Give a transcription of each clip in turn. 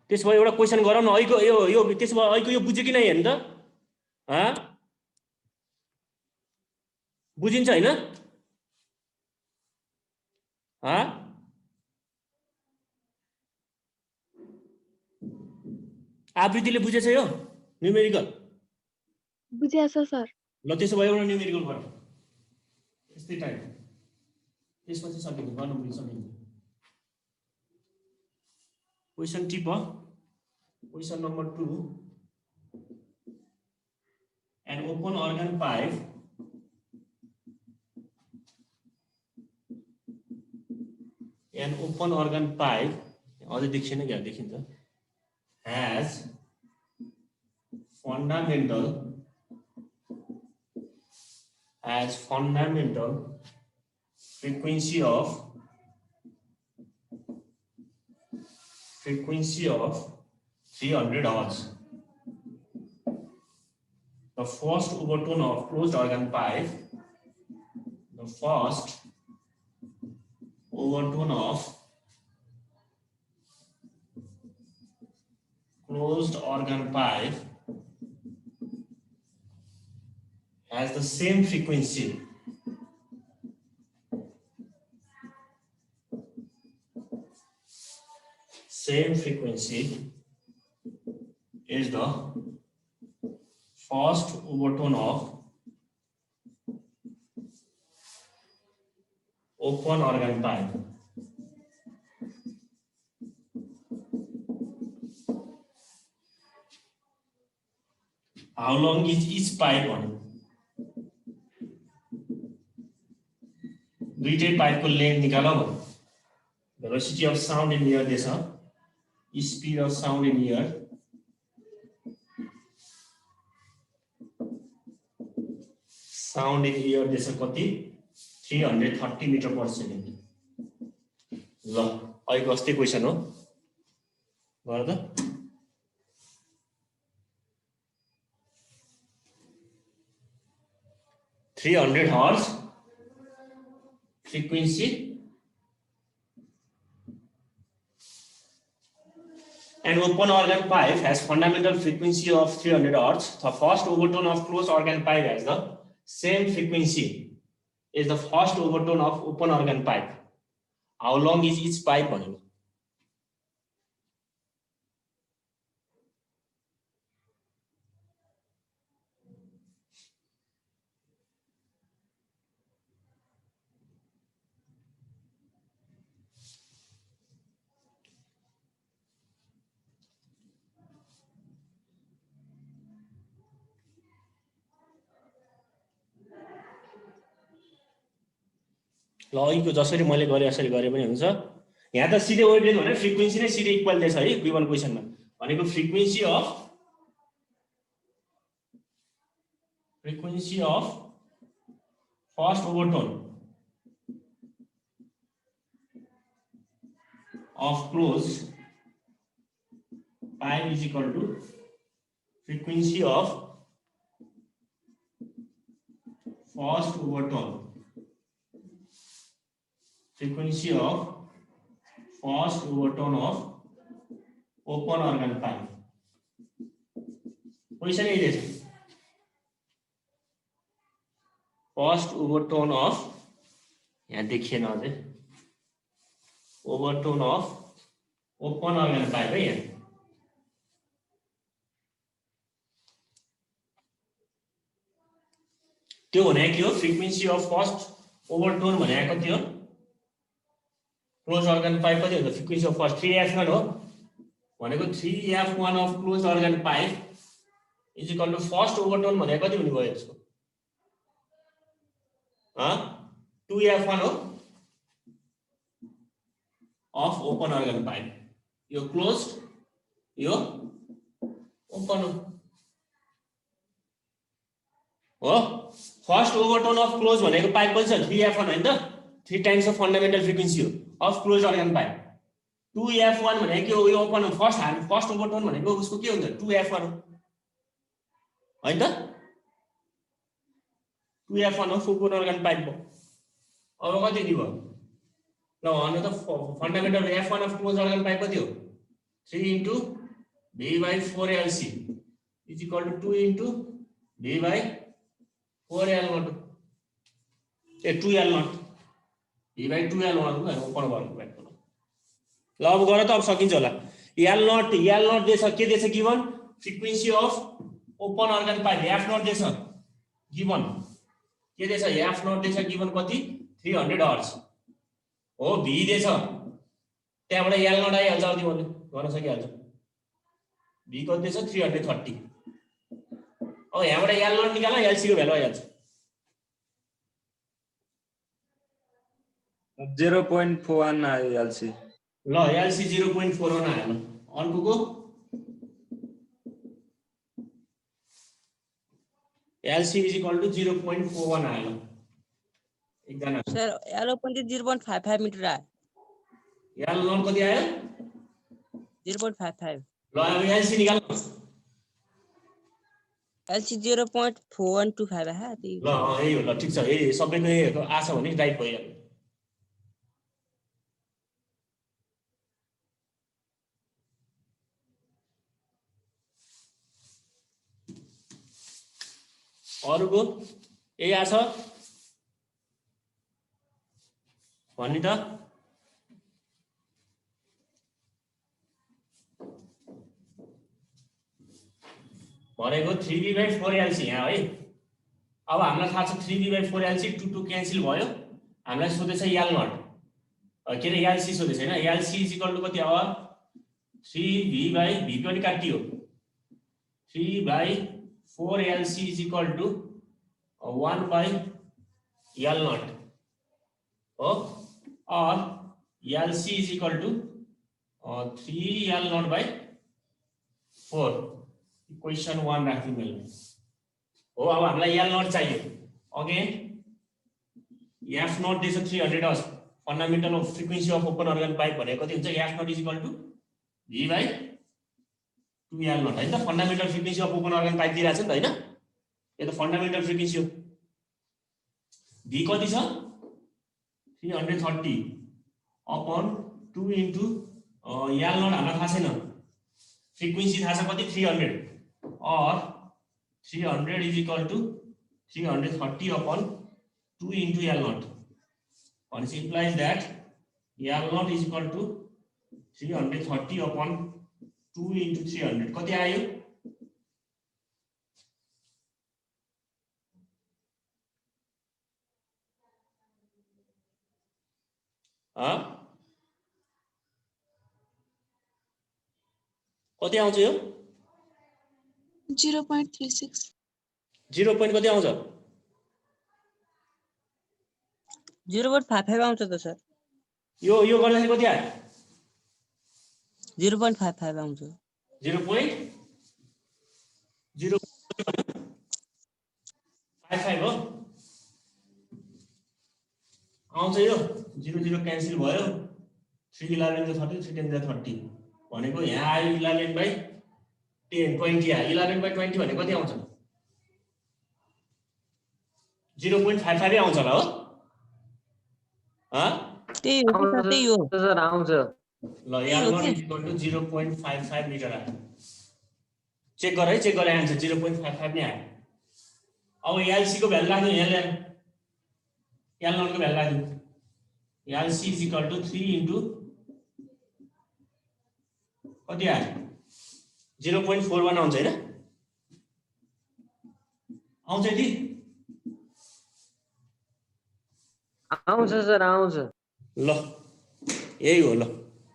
त्यसो भए एउटा क्वेसन गरौँ न अहिको यो त्यसो भए अहिको यो बुझ्यो कि नै हेर्नु त बुझिन्छ हैन आवृत्तिले बुझेछ यो न्युमेरिकल बुझेछ सर ल त्यसो भए एउटा न्युमेरिकल गरौँ यस्तै टाइप त्यसपछि सकिन्छ गर्न सकिन्छ question tip question number 2 an open organ pipe अझै देखिएन क्या देखिन्छ has fundamental frequency of 300 Hz. The first overtone of closed organ pipe, has the same frequency is the first overtone of open organ pipe. How long is each pipe on? दुईटै पाइपको length निकालौं velocity of sound in ear this speed of sound in ear this कति 330 meter per second ल अहिलेको अस्ति question हो गर त 300 Hz frequency An open organ pipe has fundamental frequency of 300 Hz. The first overtone of closed organ pipe has the same frequency is the first overtone of open organ pipe. How long is each pipe? ल अहिलेको जसरी मैले गरे यसरी गरे पनि हुन्छ यहाँ त सिधै वेभलेन्थ भने फ्रिक्वेन्सी नै सिधै इक्वल दिएछ है गिवन क्वेशनमा भनेको frequency of first overtone of closed pipe is equal to frequency of first overtone of open organ pipe. Position यही रहेछ फर्स्ट ओभरटोन अफ यहाँ देखिएन अझै overtone of open organ pipe है यहाँ त्यो भनेको के हो फ्रिक्वेन्सी अफ फर्स्ट ओभरटोन भनेको कति हो क्लोज organ pipe कति हुन्छ फ्रिक्वेन्सी अफ फर्स्ट 3f1 हो भनेको 3f1 of close organ pipe is equal to first overtone भनेको कति हुने भयो यसको 2f1 हो of open organ pipe यो closed यो open हो फर्स्ट ओभरटोन अफ क्लोज भनेको पाइप पनि छ 3f1 हैन त 3 टाइम्स अफ फंडामेंटल फ्रिक्वेन्सी हो of close organ pipe 2f1 भनेको यो ओपन फर्स्ट ओभरटोन भनेको उसको के हुन्छ 2f1 हो हैन त 2f1 of open organ pipe हो अब कति दियो ल भन्नु त fundamental f1 of close organ pipe कति हो 3 into V by 4LC is equal to 2 into V by 4L0 2L0 V by 2L0 open गर्नु ब्याक गर्नु ल अब गर त अब सकिन्छ होला L0 दिएछ के दिएछ given frequency of open organ pipe F0 दिएछ गिवन के दिएछ F0 दिएछ गिवन कति 300 हर्ट्ज हो V दिएछ त्यहाँबाट L0 आइहाल्छ अब तिमीले गर्न सकिहाल्छ V कति दिएछ 330 अब यहाँबाट L0 निकाल्न LC को भ्यालु आइहाल्छ 0.41 आयो LC ल LC 0.41 आयो अर्कोको LC is equal to 0.41 आयो एकजना सर L पनि 0.55 मिटर आयो L0 कति आयो 0.55 ल अब LC निकाल्नु LC 0.4125 आयो त्यही ल यही हो ल ठीक छ यही सबैको यही आछ भने राइट भइहाल्यो अरुको यही आछ भन्नी त भनेको 3v/4LC यहाँ है अब हामीलाई थाहा छ 3v/4LC 2 क्यान्सल भयो हामीलाई सोधेछ L0 के रे LC सोधेछ हैन LC इज इक्वल टु कति अब 3v/v पनि काटियो 3/4LC is equal to 1/L0 हो or LC is equal to 3L0/4 equation 1 राख्नु मैले हो अब हामीलाई L0 चाहियो again F0 this 300 hertz fundamental of frequency of open organ pipe भनेको कति हुन्छ F0 is equal to V/2L0 हैन त fundamental frequency of open organ pipe दिइराछ नि त हैन यो त फन्डामेन्टल फ्रिक्वेन्सी हो V कति छ 330 अपॉन 2 into L0 हामीलाई थाहा छैन फ्रिक्वेन्सी थाहा छ कति 300 और 300 is equal to 330 upon 2 into L0 and it implies that L0 is equal to 330 upon 2 into 300 कति आयो कति आउँछ यो 0.36 0 point कति आउँछ 0.55 आउँछ त सर यो गर्दाखेरि कति आयो 0.55 आउँछ 0.055 हो आउँछ यो 0 क्यान्सल भयो 311 to 30 3 10 30 भनेको यहाँ आयो 11/10 20 आयो 11/20 भनेको कति आउँछ 0.55 आउँछ होला हो त्यही हो सर आउँछ ल L0 is equal to 0.55 metre आयो चेक गर है चेक गरे आन्सर 0.55 नै आयो अब LC को भ्यालु राख्नु यहाँ ल्याएर L0 को भ्यालु राख्नु LC is equal to 3 into कति आयो 0.41 आउँछ हैन आउँछ नि आउँछ सर आउँछ ल यही हो ल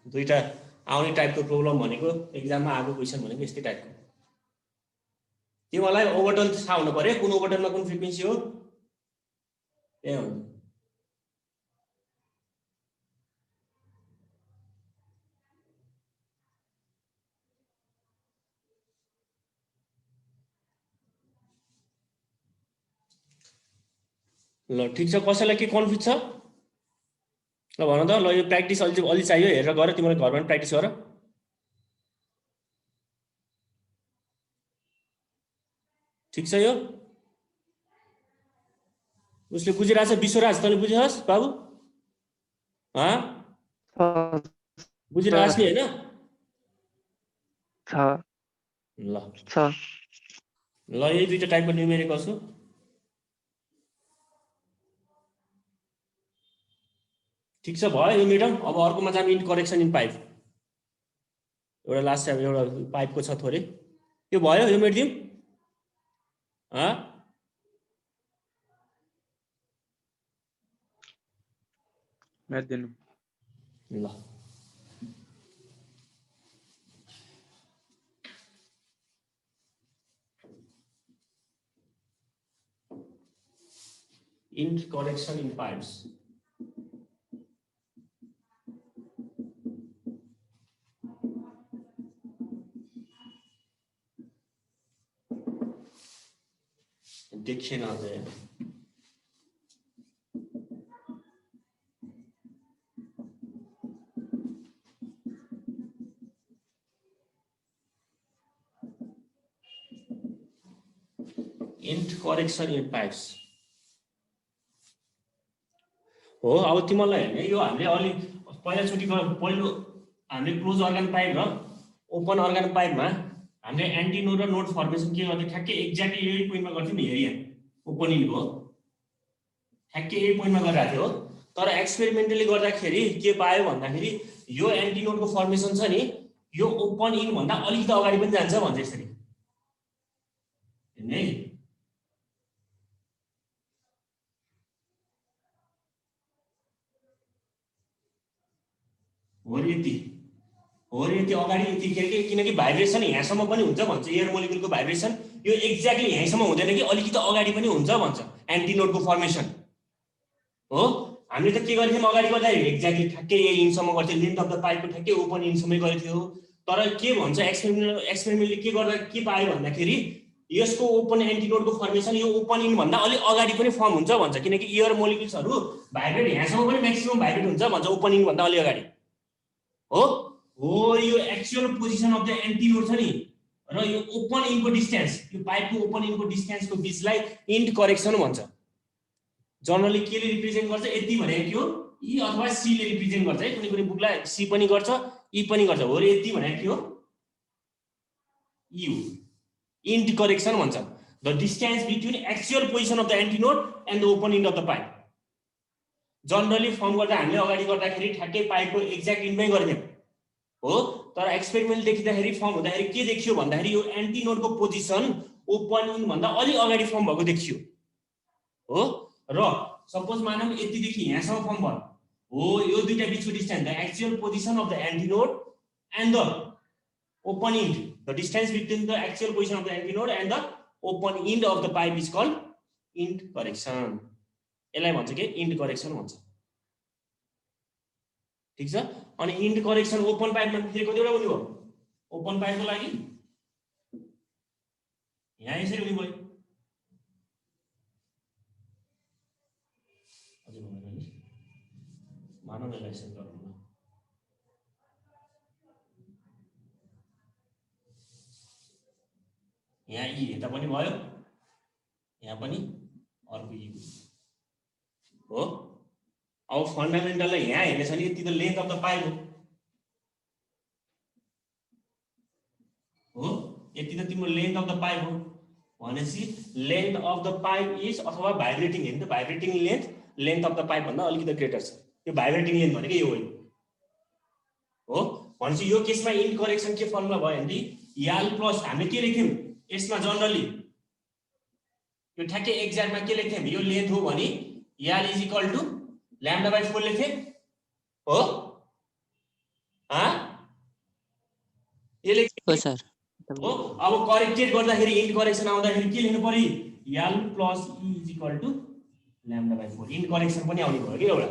दुईटा आउने टाइपको प्रब्लम भनेको एक्जाममा आएको क्वेशन भनेको यस्तै टाइपको तिमीलाई ओभरटोन थाहा हुनु पर्यो कुन ओभरटोनमा कुन फ्रिक्वेन्सी हो त्यही हो ल ठीक छ कसैलाई के कन्फ्युज छ ल भन त ल यो प्र्याक्टिस अलि चाहियो हेरेर गर तिमीले घरमा पनि प्र्याक्टिस गर ठीक छ यो उसले बुझिरहेछ विश्वराज तैँले बुझिस् बाबु बुझिरहेछ नि हैन ल छ ल यही दुईटा टाइपको न्युमेरिकल्स हो। ठिक छ भयो यो मिडम। अब अर्कोमा जाम इन्ट करेक्सन इन पाइप। एउटा लास्ट अब एउटा पाइपको छ थोरै। यो भयो यो मेटिदिउँ मेट्दिनु ल int correction in pipes. Diction out there. Int correction in pipes. हो अब तिमीलाई हैन यो हामीले अलि पहिलोचोटि पहिलो हामीले क्लोज अर्गन पाइप र ओपन अर्गन पाइपमा हामीले एन्टी नोड र नोड फर्मेसन के गर्दै ठ्याक्कै एक्ज्याक्टली यही पोइन्टमा गर्थ्यौं नि हेरि यहाँ ओपनिङको ठ्याक्कै यही पोइन्टमा गरिरहेको थियो। तर एक्सपेरिमेन्टली गर्दाखेरि के पायो भन्दाखेरि यो एन्टी नोडको फर्मेसन छ नि यो ओपन इन भन्दा अलिकति अगाडि पनि जान्छ भन्छ यसरी हैन। हो यति अगाडि यति के किनकि भाइब्रेसन यहाँसम्म पनि हुन्छ भन्छ एयर मोलिकुलको भाइब्रेसन यो एक्ज्याक्टली यहीँसम्म हुँदैन कि अलिकति अगाडि पनि हुन्छ भन्छ एन्टी नोडको फर्मेसन हो। हामीले त के गर्थ्यौँ अगाडि गर्दाखेरि एक्ज्याक्टली ठ्याक्कै यही इन्चसम्म गर्थ्यौँ लेन्थ अफ द पाइपको ठ्याक्कै ओपन इन्चसम्मै गर्थ्यो। तर के भन्छ एक्सपेरिमेन्टले के गर्दा के पायो भन्दाखेरि यसको ओपन एन्टी नोडको फर्मेसन यो ओपन इन भन्दा अलि अगाडि पनि फर्म हुन्छ भन्छ किनकि एयर मोलिकुल्सहरू भाइब्रेट यहाँसम्म पनि म्याक्सिमम भाइब्रेट हुन्छ भन्छ ओपन इन भन्दा अलि अगाडि हो। यो actual position of the anti node छ नि र यो ओपन इनको डिस्टेन्स यो पाइपको ओपन इनको डिस्टेन्सको बीचलाई इन्ट करेक्सन भन्छ। जनरली केले रिप्रेजेन्ट गर्छ यति भनेको थियो ई अथवा सी ले रिप्रेजेन्ट गर्छ है कुनै कुनै बुकलाई सी पनि गर्छ ई पनि गर्छ हो। यति भनेको थियो यु इन्ट करेक्सन भन्छ the distance between actual position of the antinode and the open end of the pipe. Generally form गर्दा हामीले अगाडि गर्दाखेरि ठ्याक्कै पाइपको एक्ज्याक्ट इन्डमै गर्थ्यौं हो। तर एक्सपेरिमेन्ट देखिँदाखेरि फर्म हुँदाखेरि के देखियो भन्दाखेरि यो एन्टी नोडको पोजिसन ओपन इन भन्दा अलि अगाडि फर्म भएको देखियो हो। र सपोज मानौं यतिदेखि यहाँसम्म फर्म भयो हो यो दुईटा बिचको distance the actual position of the antinode and the open end the distance between the actual position of the antinode and the open end of the pipe is called end correction. यसलाई भन्छ के int correction भन्छ। ठीक छ। अनि int correction open पाइपमा फेरि कतिवटा हुने भयो ओपन पाइपको लागि यहाँ यसरी हुने भयो अझै भन्नु मानव यसरी गरौँ न। यहाँ यी यता पनि भयो यहाँ पनि अर्को यी हो। अब फन्डामेन्टललाई यहाँ हेर्ने छ नि यति त लेन्थ अफ द पाइप हो यति त तिम्रो लेन्थ अफ द पाइप हो भनेपछि length of the pipe is अथवा भाइब्रेटिङ हेर्नु त vibrating length of the pipe भन्दा अलिकति ग्रेटर छ। यो भाइब्रेटिङ लेन्थ भनेको यो हो भनेपछि यो केसमा इन्ट करेक्सन के फर्मुला भयो भने याल प्लस हामीले के लेख्यौँ यसमा जनरली यो ठ्याक्कै एक्ज्याक्टमा के लेख्यौँ यो लेन्थ हो भने L is equal to lambda by 4 लेखे हो ये लेखे हो सर हो। अब करेक्टेड गर्दाखेरि इन्ट करेक्सन आउँदाखेरि के लेख्नु पर्यो L plus E is equal to lambda by 4 end correction पनि आउने भयो के एउटा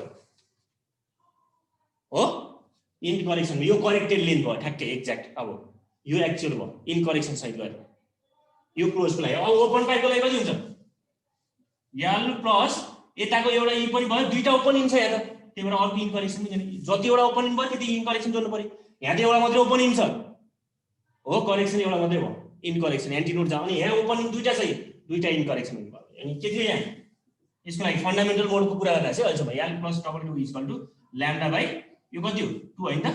हो। इन्ट करेक्सन यो करेक्टेड लेन्थ भयो ठ्याक्कै एक्ज्याक्ट अब यो एक्चुअल भयो इन्ट करेक्सन सहित गरेर यो क्लोजको लागि। अब ओपन पाइपको लागि कति हुन्छ एल प्लस यताको एउटा इ पनि भयो दुईटा ओपन इन छ यहाँ त त्यही भएर अर्को इन करेक्सन पनि जतिवटा ओपन इन भयो त्यति इन करेक्सन जोड्नु पर्यो। यहाँ त एउटा मात्रै ओपन इन छ हो करेक्सन एउटा मात्रै भयो इन करेक्सन एन्टी नोड जाऊ अनि यहाँ ओपन इन दुईटा छ दुईटा इन करेक्सन हुनु भयो। अनि के थियो यहाँ यसको लागि फन्डामेन्टल मोडको कुरा गर्दा चाहिँ अहिले भयो L plus double two is equal to lambda by यो कति हो 2 हैन त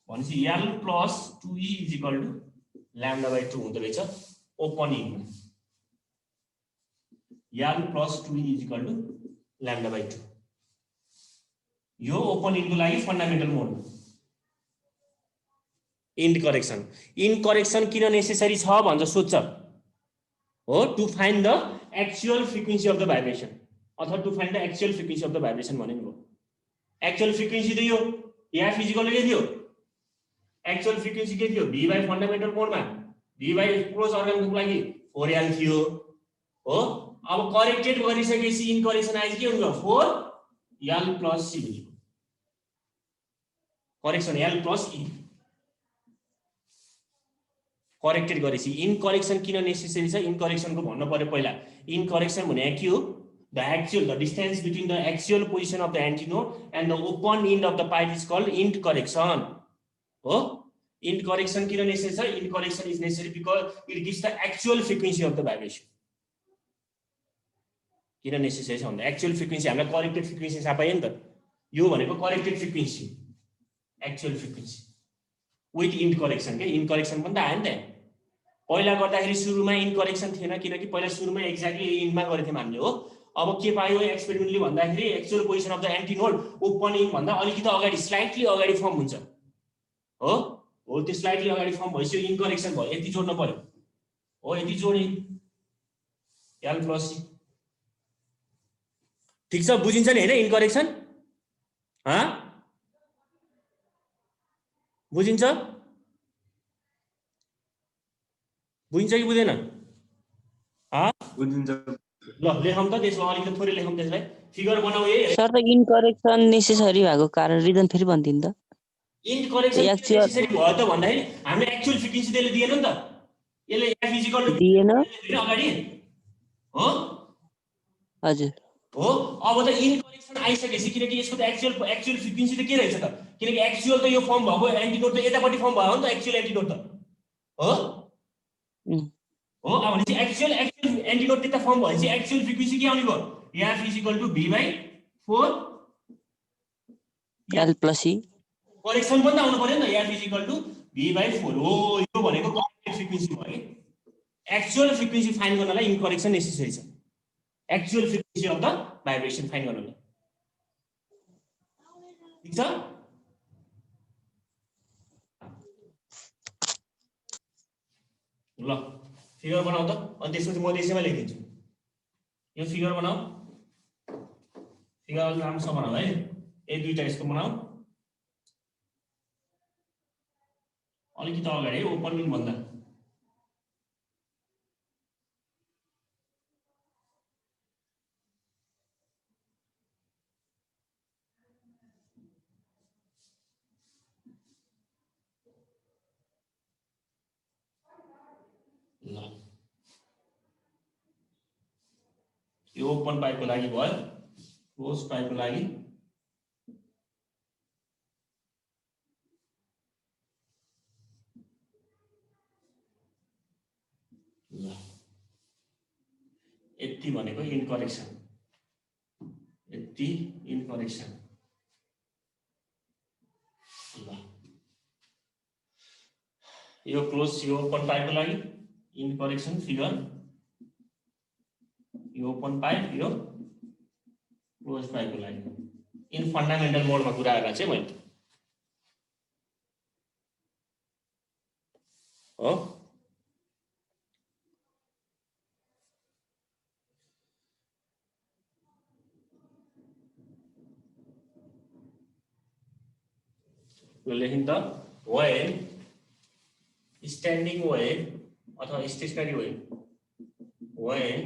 भनेपछि L plus 2E is equal to lambda by 2 हुँदो रहेछ open इनमा L plus 2E is equal to lambda by 2 यो ओपन इनको लागि फन्डामेन्टल मोड इन्ड करेक्सन किन नेसेसरी छ भन्छ सोध्छ हो to find the actual frequency of the vibration अथवा to find the actual frequency of the vibration भन्ने हो एक्चुअल फ्रिक्वेन्सी त यो एफ इक्वल के थियो एक्चुअल फ्रिक्वेन्सी के थियो v बाइ फन्डामेन्टल मोडमा v बाइ क्लोज अर्गनको लागि 4l थियो हो अब करेक्टेड गरिसकेपछि इन करेक्सन आइज के हुन्छ 4l plus c correction l plus e corrected गरेपछि इन करेक्सन किन नेसेसरी छ इन करेक्सनको भन्नु पर्यो पहिला इन करेक्सन भने के हो the distance between the actual position of the antinode and the open end of the pipe is called int correction हो int correction किन नेसेसरी छ int correction is necessary because it gives the actual frequency of the vibration किन necessary छ भन्दा actual frequency हामीलाई corrected frequency थाहा पायो नि त यो भनेको corrected frequency actual frequency with in correction के इन करेक्सन पनि त आयो नि त पहिला गर्दाखेरि सुरुमा इन करेक्सन थिएन किनकि पहिला सुरुमा एक्ज्याक्टली इनमा गरेको थियौँ हामीले हो अब के पायो एक्सपेरिमेन्टली भन्दाखेरि actual position of the antinode open end भन्दा अलिकति अगाडि स्लाइटली अगाडि फर्म हुन्छ हो त्यो स्लाइटली अगाडि फर्म भइसक्यो इन करेक्सन भयो यति जोड्नु पर्यो हो यति जोडे एल प्लस सी ठीक छ बुझिन्छ नि हैन इन करेक्सन बुझिन्छ कि बुझेन बुझिन्छ ल लेखौँ त त्यसमा अलिकति थोरै लेखौँ त्यसलाई फिगर बनाऊ है सर त इन करेक्सन नेसेसरी भएको कारण रिजन फेरि भन्दिनु त इन करेक्सन नेसेसरी भयो त भन्दाखेरि हामीले एक्चुअल फ्रिक्वेन्सी त्यसले दिएन नि त यसले एफ इक्वल टु दिएन अगाडि हो हजुर हो अब त इन करेक्सन आइसकेपछि किनकि यसको त एक्चुअल फ्रिक्वेन्सी त के रहेछ त किनकि एक्चुअल त यो फर्म भएको एन्टिनोड त यतापट्टि फर्म भयो नि त एक्चुअल एन्टिनोड त हो हो अब भनेपछि एक्चुअल एन्टिनोड त्यता फर्म भएपछि एक्चुअल फ्रिक्वेन्सी के आउने भयो F is equal to v by 4 L plus C correction पनि त आउनु पर्यो नि त F is equal to v by 4 हो यो भनेको करेक्टेड फ्रिक्वेन्सी भयो के एक्चुअल फ्रिक्वेन्सी फाइन्ड गर्नलाई इन करेक्सन नेसेसरी छ actual frequency of the vibration find गर्नलाई ठीक छ ल फिगर बनाऊ त अनि त्यसपछि म त्यसैमा लेखिदिन्छु यो फिगर बनाऊ फिगर अलि राम्रोसँग बनाऊ है एक दुईटा यसको बनाऊ अलिकति अगाडि ओपन इन भन्दा ल यो ओपन पाइपको लागि भयो क्लोज पाइपको लागि ल यति भनेको इन करेक्सन यति इन करेक्सन ल यो क्लोज यो ओपन पाइपको लागि इन करेक्सन फिगर यो ओपन पाइप यो क्लोज पाइपको लागि इन फन्डामेन्टल मोडमा कुरा गरेर चाहिँ मैले हो लेखिन त when standing wave अथवा stationary wave when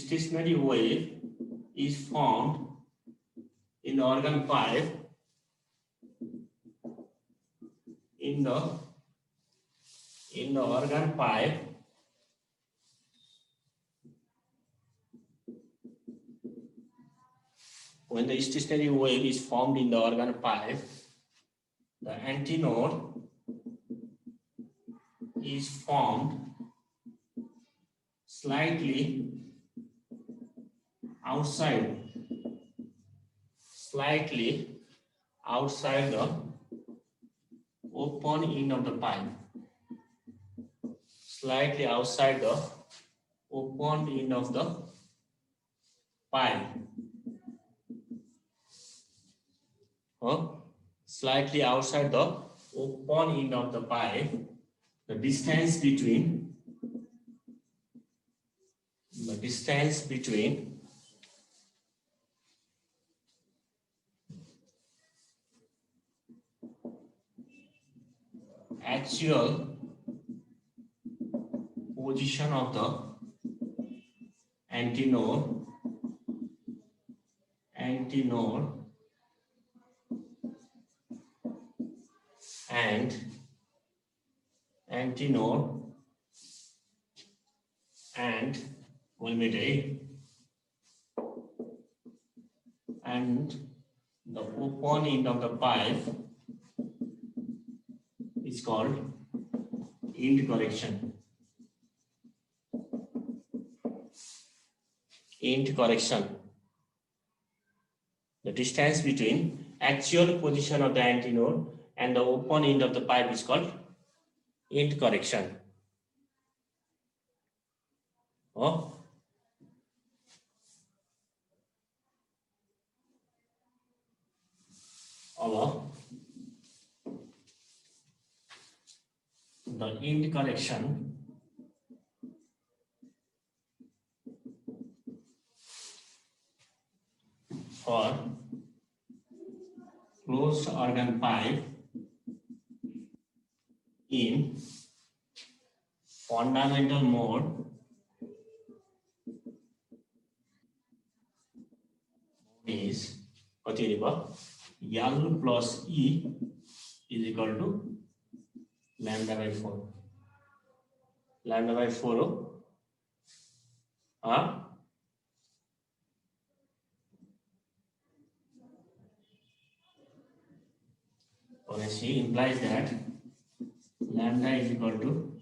stationary wave is formed in the organ pipe in the organ pipe when the stationary wave is formed in the organ pipe the antinode is formed slightly outside the open end of the pipe, slightly outside the open end of the pipe, slightly outside the open end of the pipe, the distance between actual position of the antinode and voltage and the open end of the pipe is called end correction. End correction. The distance between actual position of the antinode and the open end of the pipe is called end correction. The end correction for closed organ pipe in fundamental mode is L plus E is equal to lambda by 4. Lambda by 4 C implies that lambda is equal to